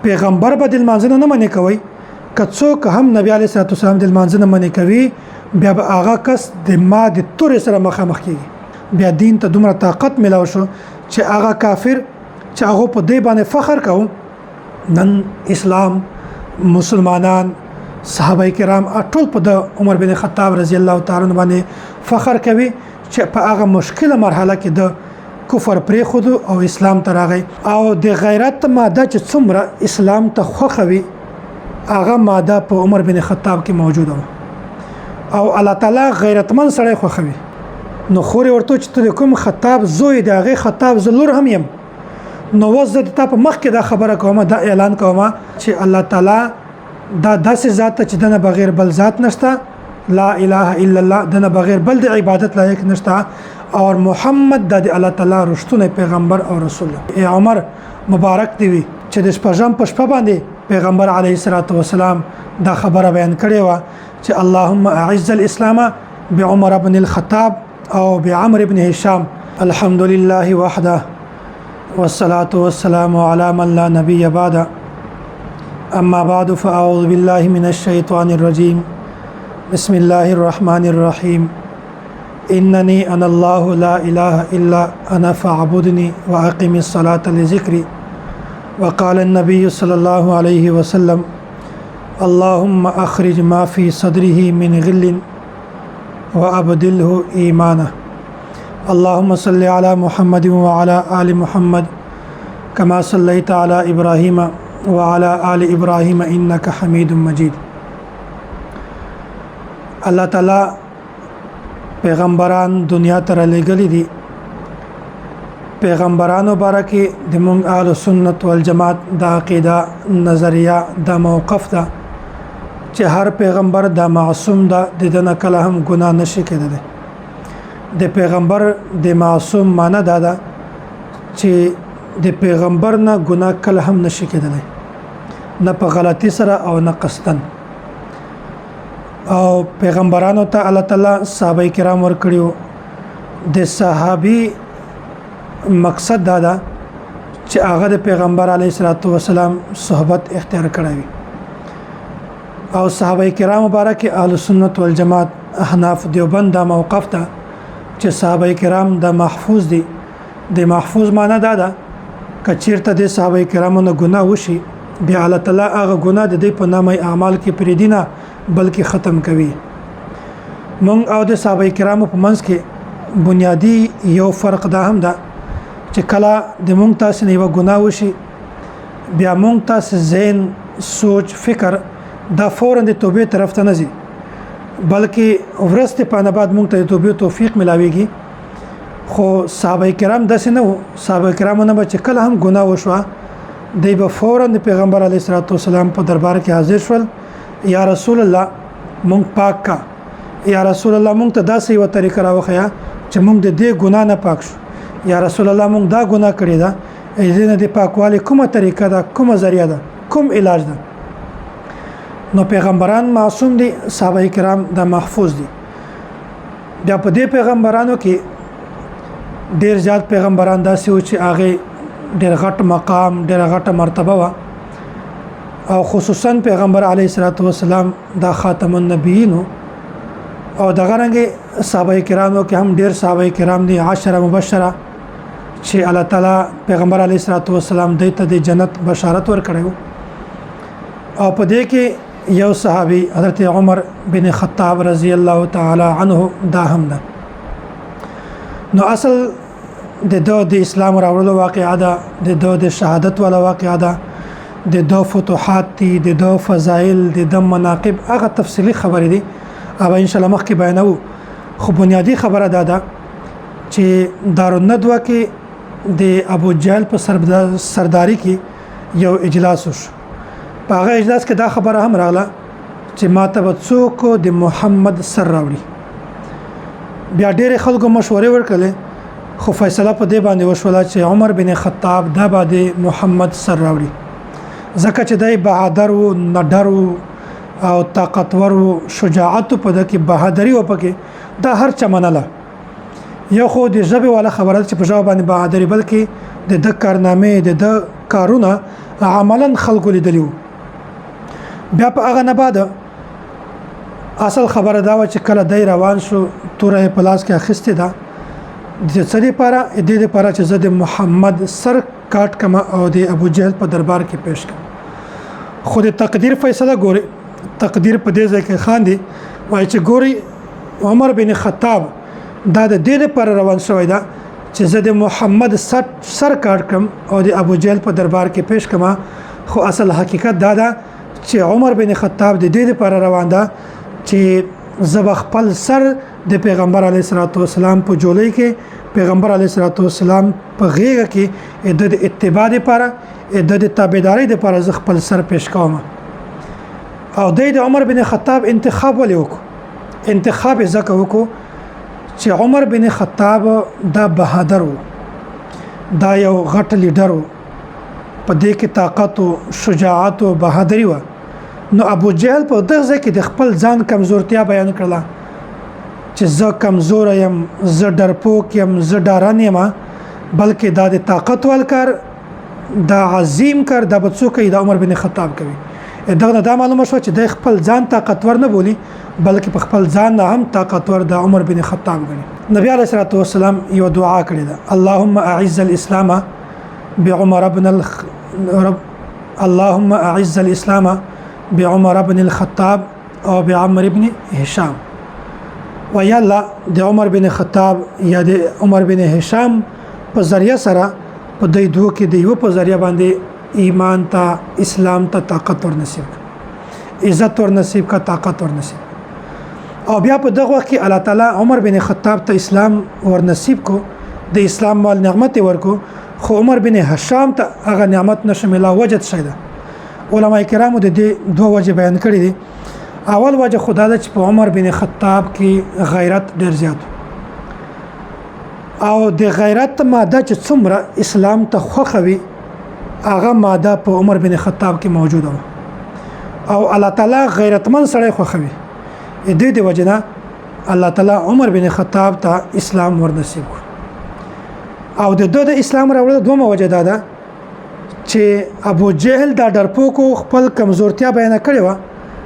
پیغمبر به د لمانځنه نه منې کوي که څوک هم نبی علیه الصلاۃ والسلام د لمانځنه منې کوي بیا به هغه کس د ما د تورې سره مخامخ کیږي بیا دین ته دومره طاقت ملاو شو چې هغه کافر چې هغه په دې باندې فخر کوي نن اسلام مسلمانان صحابه کرام ټول په د عمر بن خطاب رضی الله تعالی عنہ باندې فخر کوي چې په هغه مشکله مرحله کې د کفر پرې خود او اسلام ته راغی او د غیرت ماده چې څومره اسلام ته خوخوي هغه ماده په عمر بن خطاب کې موجوده و او الله تعالی غیرتمن سره خوخوي نو خوري ورته چې کوم خطاب زوی د هغه خطاب زلور هم يم نو وزد ته په مخ کې دا خبره کومه دا اعلان کومه چې الله تعالی دا داسې ذات چې دنه بغیر بل ذات نشته لا اله الا الله دنه بغیر بل د عبادت لایق نشته او محمد د الله تعالی رښتونه پیغمبر او رسول ای عمر مبارک دی چې د شپږم په شپه باندې پیغمبر علیه الصلاۃ والسلام دا خبره بیان کړې و چې اللهم اعز الاسلام بعمر بن الخطاب او بعمر بن هشام الحمد لله وحده والصلاة والسلام على من لا نبي بعد أما بعد فأعوذ بالله من الشيطان الرجيم بسم الله الرحمن الرحيم إنني أنا الله لا إله إلا أنا فاعبدني وأقم الصلاة لذكري وقال النبي صلى الله عليه وسلم اللهم أخرج ما في صدره من غل وأبدله إيمانا اللهم صل على محمد وعلى آل محمد كما صليت على إبراهيم وعلى آل إبراهيم إنك حميد مجيد الله تعالی پیغمبران دنیا ته لېږلي دي پیغمبرانو بارکه د مونږ اهل سنت والجماعت دا عقیده نظریه دا موقف ده چې هر پیغمبر دا معصوم ده د دنه کله هم ګناه نشي کېدلی د پیغمبر د معصوم معنی دا ده چې د پیغمبر نه ګناه کله هم نشي کېدلی نه په غلطي سره او نه قصدن او پیغمبرانو ته الله تعالی صحابه کرام ورکړیو د صحابي مقصد دا ده چې هغه د پیغمبر علیه الصلاۃ والسلام صحبت اختیار کړی او صحابه کرام مبارک اهل سنت والجماعت احناف دیوبند دا موقف ده چې صحابه کرام د محفوظ دي د محفوظ معنی دا ده کچیرته د صحابه کرامو نه ګناه وشي بیا الله تعالی هغه ګناه د دې په نامه اعمال کې پریدینه بلکې ختم کوي مونږ او د صحابه کرامو په منځ کې بنیادی یو فرق دا هم ده چې کله د مونږ تاسو نه یو ګناه وشي بیا مونږ تاسو ذهن سوچ فکر دا فورا د توبې طرف ته نه ځي بلکې ورسته په نه بعد مونږ ته د توبې توفیق ملاويږي خو صحابه کرام داسې نه وو صحابه کرام نه چې کله هم ګناه وشوه دی به فورا د پیغمبر علیه الصلاۃ والسلام په دربار کې حاضر شول یا رسول الله مونږ پاک کا یا رسول الله مونږ ته داسې یو طریقه راوخیا چې مونږ د دې ګناه نه پاک شو یا رسول الله مونږ دا ګناه کړی دا دې نه د پاکوالي کومه طریقه ده کومه ذریعہ ده کوم علاج ده نو پیغمبران معصوم دي صحابه کرام دا محفوظ دي بیا په دې پیغمبرانو کې ډیر زیات پیغمبران داسې و چې هغه ډیر غټ مقام ډیر غټه مرتبه و او خصوصا پیغمبر علیه الصلاۃ والسلام دا خاتم النبیین او دغه رنګ صحابه کرامو کې هم ډیر صحابه کرام دي 10 مبشره چې الله تعالی پیغمبر علیه الصلاۃ والسلام دته د جنت بشارت ورکړو او په دې کې یو صحابي حضرت عمر بن خطاب رضی الله تعالی عنه دا هم ده نو اصل د اسلام راوړلو واقعا ده د شهادت ولا واقعا ده د فتوحات دي د فضائل د مناقب هغه تفصیلی خبرې دي او ان شاء الله مخکې بیانو خو بنیادی خبره ده چې دارالندوه کې د ابو جهل په سرداری کې یو اجلاس وشو په هغه اجلاس کې دا خبره هم راغله چې ماته به څوک د محمد سر راوړي بیا ډېر خلکو مشورې ورکړلې خو فیصله په دې باندې وشوله چې عمر بن خطاب دا باندې محمد سر راوړي ځکه چې دای بهادر او نډر او طاقتور او شجاعت په دکې بهادری او پکې دا هر چا منله یو خو د ژبه والا خبره چې په ژبه باندې بهادری بلکې د کارنامې د کارونه عملاً خلکو لیدلی وو. بیا په هغه نه بعد اصل خبره دا و چې کله دی روان شو توره په لاس کې اخیستې ده د څه لپاره د دې لپاره چې زه د محمد سر کاټ کما او د ابو جهل په دربار کې پیش کړم. خو د تقدیر فیصله ګوري تقدیر په دې ځای کې خاندي وایي چې ګوري عمر بن خطاب دا د دې لپاره روان شوی ده چې زه د محمد سر کاټ کړم او د ابو جهل په دربار کې پیش کما. خو اصل حقیقت دا ده چې عمر بن خطاب د دې لپاره روان ده چې زب خپل سر د پیغمبر علیه الصلاۃ والسلام په جولۍ کې پیغمبر علیه الصلاۃ والسلام په غیږ کې د اتباع لپاره د تابعداري لپاره ز خپل سر پیش کوم. او د عمر بن خطاب انتخاب ولې وکړو؟ انتخاب ځکه وکړو چې عمر بن خطاب دا بهادر و، دا یو غټ لیډر و، په دې کې طاقت او شجاعت او بهادری و. نو ابو جهل په دغه ځای کې د خپل ځان کمزورتیا بیان کړله چې زه کمزور یم، زه ډرپوک یم، زه ډارن یم، بلکې دا د طاقت ول کار، دا عظیم کار د بچو کوي د عمر بن خطاب کوي. دغه دا معلومه شو چې د خپل ځان طاقتور نه بولی بلکې په خپل ځان نه هم طاقتور د عمر بن خطاب غني. نبی علیه الصلاه والسلام یو دعا کړې ده: اللهم اعز الاسلام بعمر بن اللهم اعز الاسلام بعمر بن الخطاب او بعمر بن هشام. و یا الله د عمر بن خطاب یا د عمر بن هشام په ذریعہ سره په دې دوه کې د یو په ذریعہ باندې ایمان ته اسلام ته طاقت ور نصیب، عزت ور نصیب کا طاقت ور نصیب. او بیا په دغه وخت کې الله تعالی عمر بن خطاب ته اسلام ور نصیب کو، د اسلام مال نعمت ورکو. خو عمر بن هشام ته هغه نعمت نشملا وجد شیدا. علما کرامو د دې دوه وجه بیان کړی دي. اول وجه خدا د چې په عمر بن خطاب کې غیرت ډیر زیات او د غیرت ماده چې څومره اسلام ته خوخوي هغه ماده په عمر بن خطاب کې موجوده و. او الله تعالی غیرتمن سره خوخوي. د دې وجنه الله تعالی عمر بن خطاب ته اسلام ورنصیب کړ. او د دوه د اسلام راوړل دوه وجه ده چې ابو جهل دا ډرپوکو خپل کمزورتیا بیان کړی و،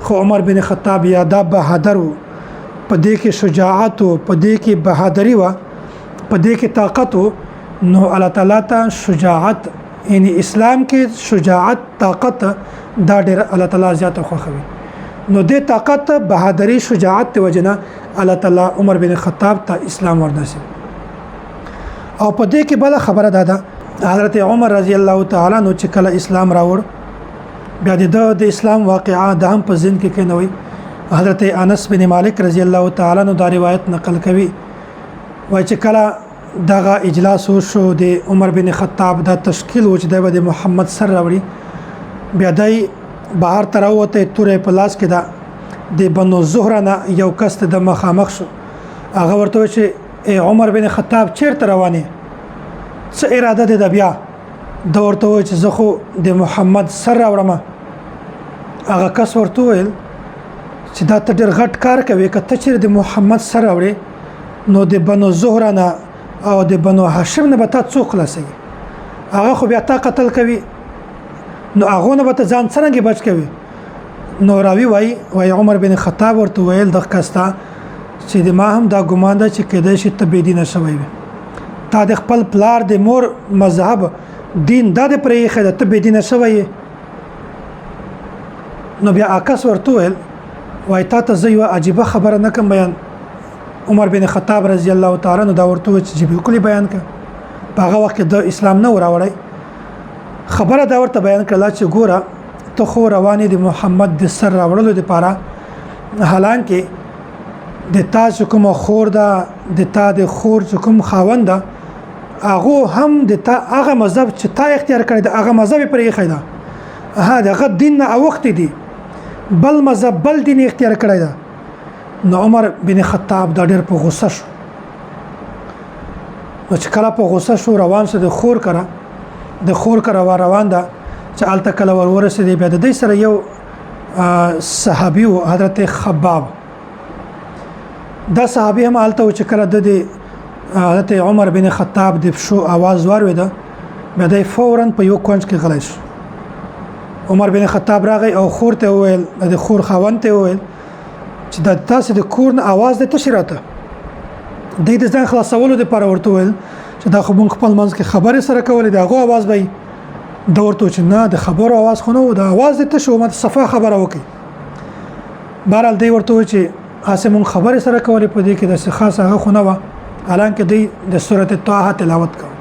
خو عمر بن خطاب یا دا بهادر و، په دې کې شجاعت او په دې کې بهادری و، په دې کې طاقت و. نو الله تعالی ته شجاعت یعنی اسلام کې شجاعت طاقت دا ډېر الله تعالی زیاته خوښوي. نو د طاقت بهادری شجاعت ته وجنه الله تعالی عمر بن خطاب ته اسلام ورنصیب. او په دې کې بل خبره ده حضرت عمر رضی الله تعالی عنہ چې کله اسلام راوړ بیا د اسلام واقعا د هم په ذهن کې کېنوي. حضرت انس بن مالک رضی الله تعالی عنہ دا روایت نقل کوي وای چې کله دغه اجلاس وشو د عمر بن خطاب دا تشکیل و چې د محمد سر راوړي، بیا دای بهر تراوته تورې په لاس کې دا د بنو زهره نه یو کس د مخامخ شو. هغه ورته چې عمر بن خطاب چیرته روانه، څه اراده ده د بیا د ورته چې زه خو د محمد سر راوړم. هغه کس ورته ویل چې دا ته ډېر غټ کار کوي، که ته چیرې د محمد سر راوړې نو د بنو زهره نه او د بنو هاشم نه به تا څوک خلاصوي؟ هغه خو بیا تا قتل کوي، نو هغه نه به ته ځان څرنګه بچ کوي؟ نو راوي وای عمر بن خطاب ورته ویل د کستا چې د ما هم دا ګمان ده چې کېدای شي ته بې دینه شوی وي، تا د خپل پلار د مور مذهب دین دا د پرې خده ته بې دینه شوی. نو بیا عکس ورته ویل وای تا ته زه یو عجیبه خبره نه کوم بیان. عمر بن خطاب رضی الله تعالی عنہ دا ورته چې بالکل بیان ک په هغه وخت د اسلام نه وراوړی. خبره دا ورته بیان کړه چې ګوره ته خو روانې د محمد د سر راوړلو لپاره، حالانکه د تا کوم خور ده، د تا د خور کوم خاوند ده، هغه هم د تا هغه مذهب چې تا اختیار کړی ده هغه مذهب پرې خیدا هغه دین نه وخت دی بل مذهب بل دین اختیار کړی ده. نو عمر بن خطاب دا ډېر په غوسه شو. نو چې کله په غوسه شو روان شه د خور کرا روان ده چې الته کله ورسېدی بیا د دې سره یو صحابي او حضرت خباب. دا صحابي هم الته چې کله د حضرت عمر بن خطاب د شو आवाज واورید بیا دی فورا په یو کونج کې غلی شو. عمر بن خطاب راغی او خور ته وویل، د خور خاوند ته وویل چې د تاسو د کور نه आवाज د تشی راته. د ځان خلاصولو لپاره ورته وویل چې دا خو مونږ خپل منځ کې خبرې سره کولې، د هغو आवाज به د ورته چې نه د خبرو आवाज خو نه و، د आवाज د تشو مت صفه خبره وکي. بهرحال دی ورته و چې هسه مونږ خبرې سره کولې، په دې کې د خاص هغه خو نه و، حالانکه دی د سورته طه تلاوت کوي.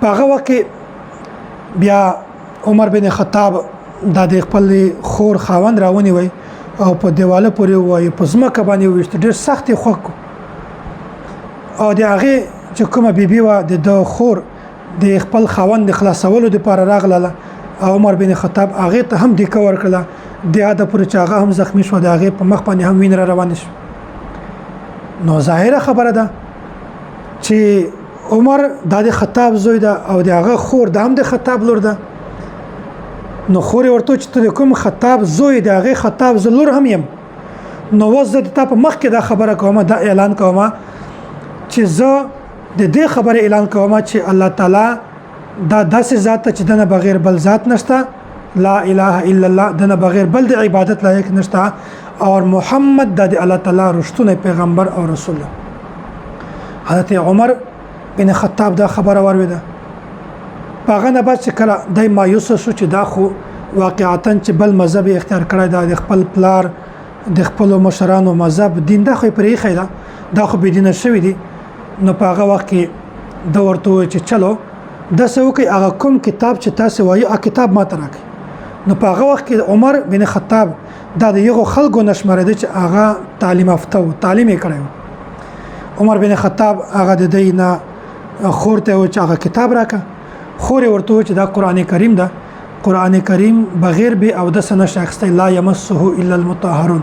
په هغه وخت کې بیا عمر بن خطاب د خپل خور خاوند راونی وي او په دیواله پورې وای په ځمکه باندې وشت ډېر سخت خوک او د هغه چې کومه بیبي و د خور د خپل خاوند د خلاصولو لپاره راغله او عمر بن خطاب هغه ته هم د کور کړه د هغه پر چې هغه هم زخمی شو، د هغه په مخ باندې هم وین را روان شو. نو ظاهره خبره ده چې عمر د خطاب زوی ده او د هغه خور د هم د خطاب لور ده. نو خوري ورته چې ته کوم خطاب زوی د هغه خطاب زلور هم يم، نو وزه ته په مخ کې دا خبره کومه، دا اعلان کومه چې زه د دې خبره اعلان کومه چې الله تعالی دا داسې ذات چې دنه بغیر بل ذات نشته، لا اله الا الله، دنه بغیر بل د عبادت لایق نشته، او محمد د الله تعالی رښتونه پیغمبر او رسول. حضرت عمر بن خطاب دا خبره وروده. پاغه نه بعد چې کله دای مایوس شو چې دا خو واقعاً چې بل مذهب اختیار کړی د خپل پلار د خپل مشرانو مذهب دین دا خو پرې خیدا دا خو بيدینه شوی دی. نو پاغه وخت کې د ورته چې چلو د سو کې هغه کوم کتاب چې تاسو وایي هغه کتاب ما تراک. نو پاغه وخت کې عمر بن خطاب دا د یو خلکو نشمره دي چې هغه تعلیم یافته او تعلیم یې کړی. عمر بن خطاب هغه د دینه خورته او چې هغه کتاب راکا خوري ورته چې دا قران کریم ده، قران کریم بغیر به او د سنه شخص لا يمسه الا المطهرون.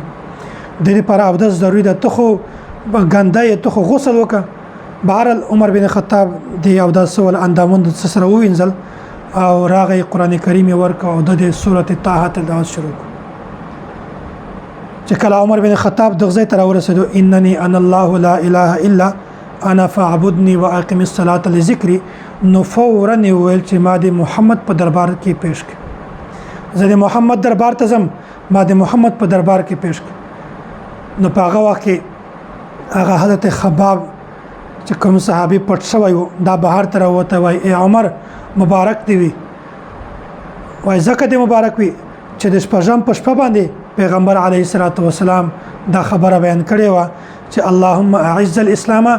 د دې پر او د ضروري ده ته خو ګندای ته خو غسل وکړه. بهرال عمر بن خطاب دی او د سوال اندامون د سره وینځل او راغی قران کریم ورک او د سورته طه تلاوت شروع چې کله عمر بن خطاب دغه تر ورسېدو انني انا الله لا اله الا انا فاعبدني واقم الصلاه لذكري، نو فورا ویل چې ما د محمد په دربار کې پیش کړ، زه د محمد دربار ته ځم، ما د محمد په دربار کې پیش کړ. نو په هغه وخت کې هغه حضرت خباب چې کوم صحابي پټ شوی و دا بهر تر وته وای ای عمر مبارک دی وی، وای زکه د مبارک وی چې د شپږم په شپه باندې پیغمبر علیه الصلاۃ والسلام دا خبره بیان کړې و چې اللهم اعز الاسلام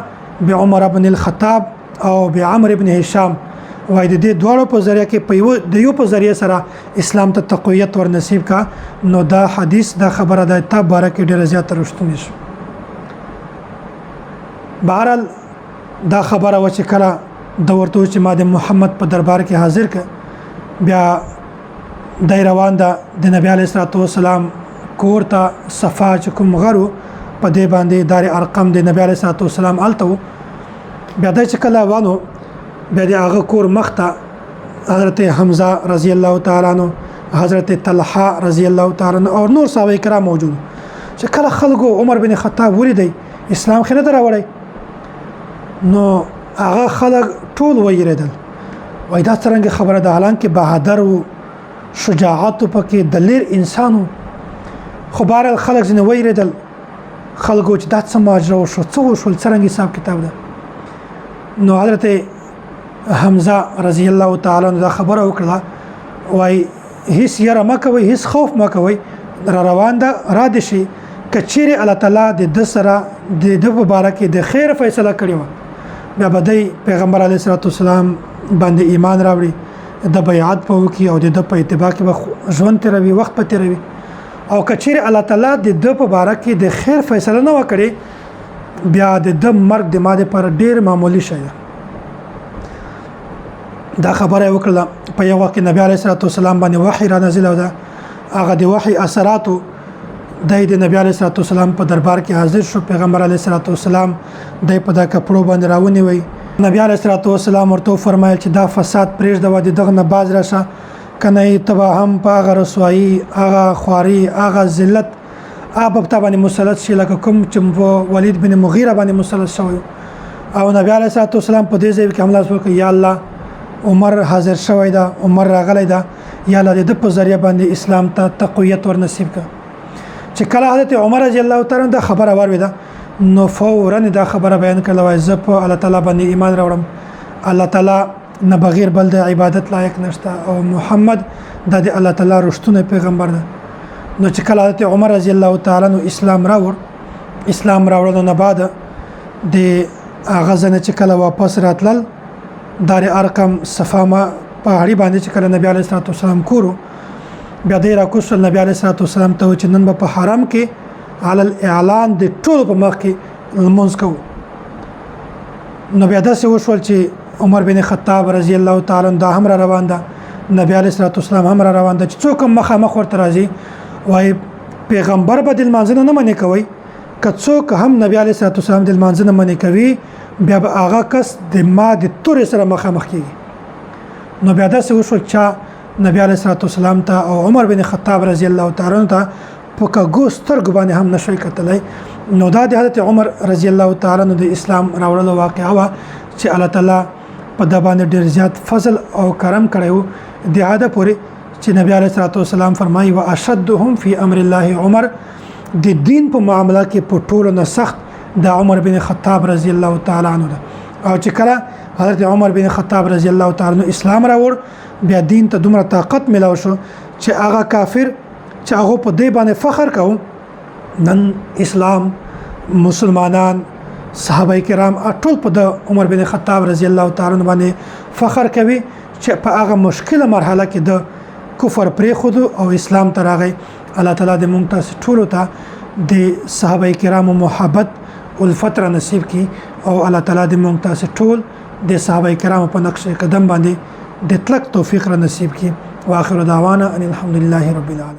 بعمر بن الخطاب او بعمر بن هشام، وای د دې دوړو په ذریعہ کې په یو په ذریعہ سره اسلام ته تقویت ور نصیب کا. نو دا حدیث دا خبره ده ته بارکه ډیره زیات رښتونی شو. بهرال دا خبره و چې کله د ورته چې ما د محمد په دربار کې حاضر ک بیا د روان ده د نبی علیه الصلاه والسلام کور ته صفا چې کوم غرو په دې باندې دار ارقم د نبی علیه الصلاه والسلام الته بیا د چې کله وانه بیا د هغه کور مخته حضرت حمزه رضی الله تعالی عنہ، حضرت طلحه رضی الله تعالی عنہ او نور صحابه کرام موجود چې کله خلکو عمر بن خطاب ولیدي اسلام خنه دراوړی، نو هغه خلک ټول ویریدل وای دا څنګه خبره ده، حالانکه بهادر او شجاعت پکې دلیر انسانو، خو بهر خلک ځنه ویریدل، خلکو چې دا څه ماجرا وشو څه وشول څنګه حساب کتاب ده. نو حضرت حمزه رضی الله تعالی عنہ دا خبره وکړه وای هیڅ یره مکوي، هیڅ خوف مکوي، را روان ده را دي شي کچيري الله تعالی د سره د مبارک د خیر فیصله کړی و بیا بدای پیغمبر علیه الصلاه والسلام باندې ایمان راوړي، د بیعت په وکي او د په اتباع کې ژوند تیروي، وخت په تیروي، او کچيري الله تعالی د مبارک د خیر فیصله نه وکړي بیا د مرګ د ماده پر ډیر معمولی شي. دا خبره وکړه په یو وخت نبی علیه الصلاه والسلام باندې وحی را نازل او دا هغه د وحی اثراتو د نبی علیه الصلاه والسلام په دربار کې حاضر شو. پیغمبر علیه الصلاه والسلام د په دا کپړو باندې راونی وي. نبی علیه الصلاه والسلام ورته فرمایل چې دا فساد پرېږده و دغه نه باز راشه کنه تبا هم په هغه رسوایی هغه خواري هغه ذلت هغه په باندې مسلط شي لکه کوم چې ولید بن مغیره باندې مسلط شوی. او نبی علیه الصلاه والسلام په دې ځای کې حمله وکړه یا الله عمر حاضر شوی دا عمر راغلی دا یا الله د په ذریعہ باندې اسلام ته تقویت ور نصیب کا چې کله حضرت عمر رضی الله تعالی عنہ خبر اوریدا نو فورا دا خبره بیان کړه وای زه په الله تعالی باندې ایمان راوړم الله تعالی نه بغیر بل د عبادت لایق نشته او محمد د الله تعالی رښتونه پیغمبر ده نو چې کله حضرت عمر رضی الله تعالی عنہ اسلام راوړل نه بعد د غزنه چې کله واپس راتلل دار ارقم صفامه پهاړي باندې چې کله نبی علیه الصلاه والسلام کورو بیا د راکوسل نبی علیه الصلاه والسلام ته چې نن په حرم کې علل اعلان د ټول په مخ کې لمونځ کوو نو بیا داسې وشول چې عمر بن خطاب رضی الله تعالی عنہ هم را روان ده نبی علیه الصلاه والسلام هم را روان ده چې څوک مخامخ ورته راځي وای پیغمبر به د لمانځنه نه منې کوي که څوک هم نبی علیه الصلاه والسلام د لمانځنه منې کوي بیا به هغه کس د ما د تور سره مخامخ کیږي نو بیا داسې وشول چې نبی علیه الصلاه والسلام ته او عمر بن خطاب رضی الله تعالی عنہ ته په کاغو سترګو باندې هم نشوي کتلای نو دا د حضرت عمر رضی الله تعالی عنہ د اسلام راوړلو واقعا وا چې الله تعالی په د باندې ډیر زیات فضل او کرم کړو د عاده پورې چې نبی علیه الصلاه والسلام فرمایي واشدهم فی امر الله عمر د دین په معاملې کې په ټولو نه سخت د عمر بن خطاب رضی الله تعالی عنہ او چې کله حضرت عمر بن خطاب رضی الله تعالی عنہ اسلام راوړ بیا دین ته دومره طاقت ملاو شو چې هغه کافر چې هغه په دې باندې فخر کوي نن اسلام مسلمانان صحابه کرام ټول په د عمر بن خطاب رضی الله تعالی عنہ باندې فخر کوي چې په هغه مشکله مرحله کې د کفر پرې خود او اسلام ته راغی الله تعالی د مونږ ته ټول ته د صحابه کرام محبت الفتره نصیب کی او الله تعالی د مونږ ته ټول د صحابه کرام په نقش قدم باندې د تلک توفیق را نصیب کی واخر دعوانا ان الحمد لله رب العالمين.